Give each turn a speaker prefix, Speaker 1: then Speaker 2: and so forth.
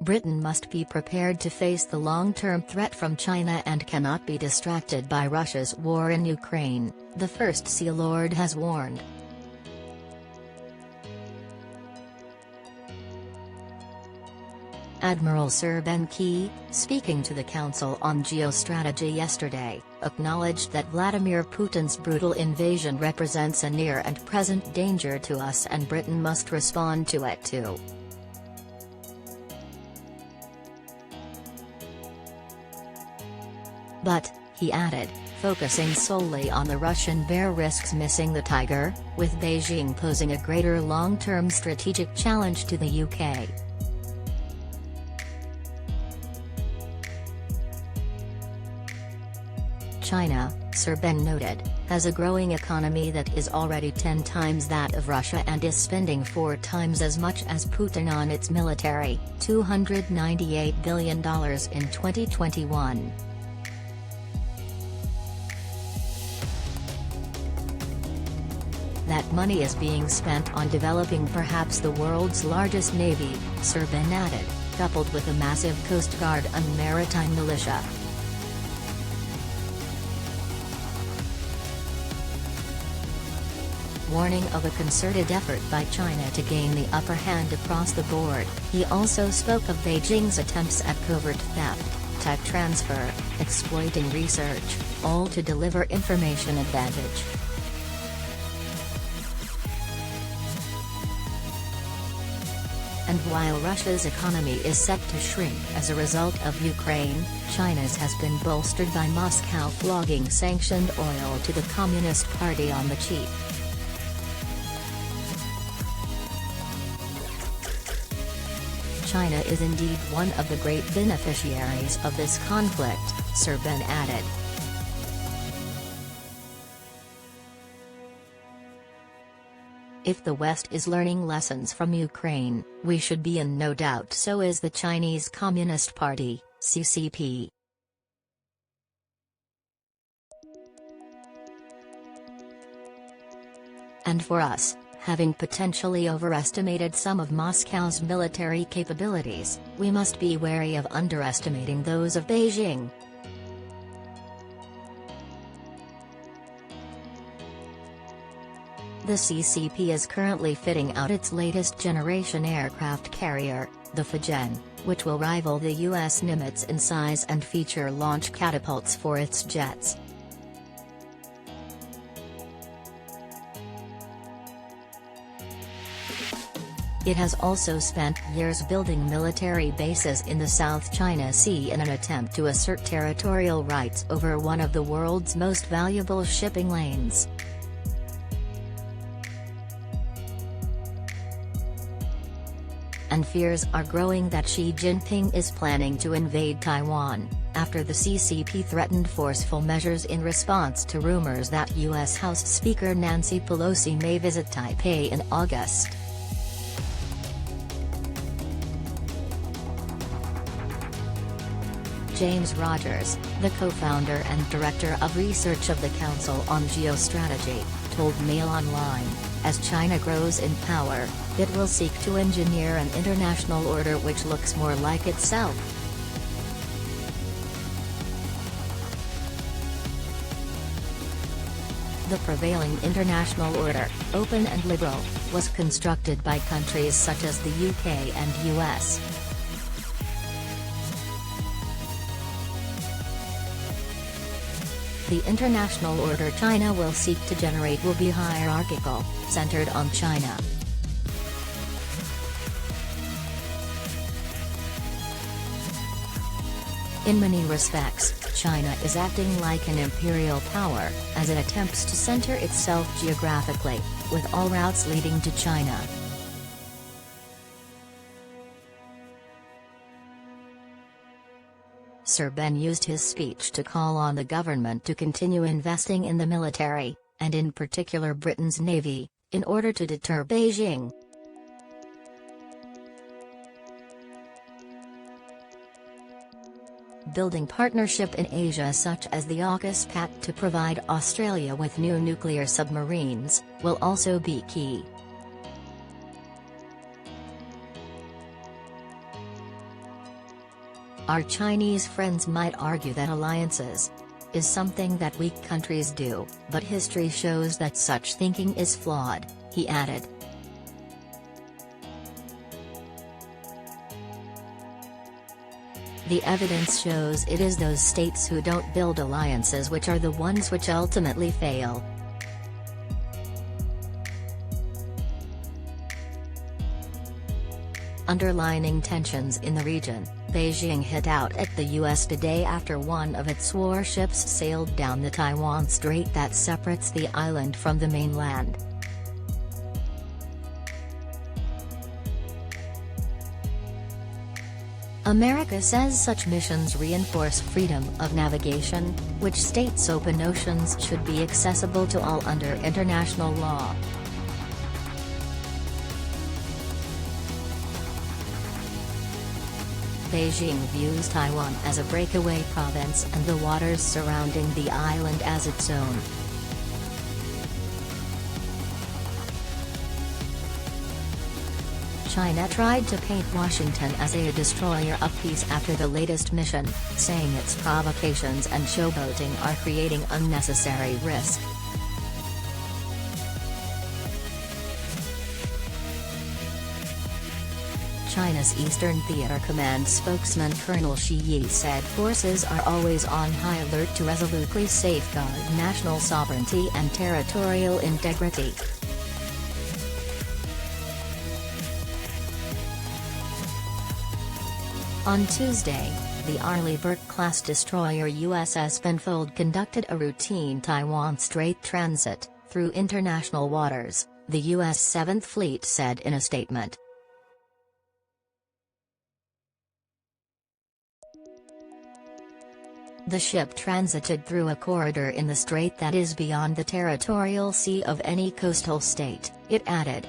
Speaker 1: Britain must be prepared to face the long-term threat from China and cannot be distracted by Russia's war in Ukraine, the First Sea Lord has warned. Admiral Sir Ben Key, speaking to the Council on Geostrategy yesterday, acknowledged that Vladimir Putin's brutal invasion represents a near and present danger to us and Britain must respond to it too. But, he added, focusing solely on the Russian bear risks missing the tiger, with Beijing posing a greater long-term strategic challenge to the UK. China, Sir Ben noted, has a growing economy that is already 10 times that of Russia and is spending 4 times as much as Putin on its military, $298 billion in 2021. That money is being spent on developing perhaps the world's largest navy, Sir Ben added, coupled with a massive Coast Guard and maritime militia. Warning of a concerted effort by China to gain the upper hand across the board, he also spoke of Beijing's attempts at covert theft, tech transfer, exploiting research, all to deliver information advantage. And while Russia's economy is set to shrink as a result of Ukraine, China's has been bolstered by Moscow flogging sanctioned oil to the Communist Party on the cheap. China is indeed one of the great beneficiaries of this conflict, Sir Ben added. If the West is learning lessons from Ukraine, we should be in no doubt so is the Chinese Communist Party, CCP. And for us, having potentially overestimated some of Moscow's military capabilities, we must be wary of underestimating those of Beijing. The CCP is currently fitting out its latest generation aircraft carrier, the Fujian, which will rival the US Nimitz in size and feature launch catapults for its jets. It has also spent years building military bases in the South China Sea in an attempt to assert territorial rights over one of the world's most valuable shipping lanes. And fears are growing that Xi Jinping is planning to invade Taiwan, after the CCP threatened forceful measures in response to rumors that U.S. House Speaker Nancy Pelosi may visit Taipei in August. James Rogers, the co-founder and director of research of the Council on Geostrategy, told Mail Online, as China grows in power, it will seek to engineer an international order which looks more like itself. The prevailing international order, open and liberal, was constructed by countries such as the UK and US. The international order China will seek to generate will be hierarchical, centered on China. In many respects, China is acting like an imperial power, as it attempts to center itself geographically, with all routes leading to China. Sir Ben used his speech to call on the government to continue investing in the military, and in particular Britain's navy, in order to deter Beijing. Building partnership in Asia such as the AUKUS Pact to provide Australia with new nuclear submarines, will also be key. Our Chinese friends might argue that alliances is something that weak countries do, but history shows that such thinking is flawed, he added. The evidence shows it is those states who don't build alliances which are the ones which ultimately fail. Underlining tensions in the region, Beijing hit out at the U.S. today after one of its warships sailed down the Taiwan Strait that separates the island from the mainland. America says such missions reinforce freedom of navigation, which states open oceans should be accessible to all under international law. Beijing views Taiwan as a breakaway province and the waters surrounding the island as its own. China tried to paint Washington as a destroyer of peace after the latest mission, saying its provocations and showboating are creating unnecessary risk. China's Eastern Theater Command spokesman Colonel Shi Yi said forces are always on high alert to resolutely safeguard national sovereignty and territorial integrity. On Tuesday, the Arleigh Burke-class destroyer USS Benfold conducted a routine Taiwan Strait transit through international waters, the U.S. 7th Fleet said in a statement. The ship transited through a corridor in the strait that is beyond the territorial sea of any coastal state, it added.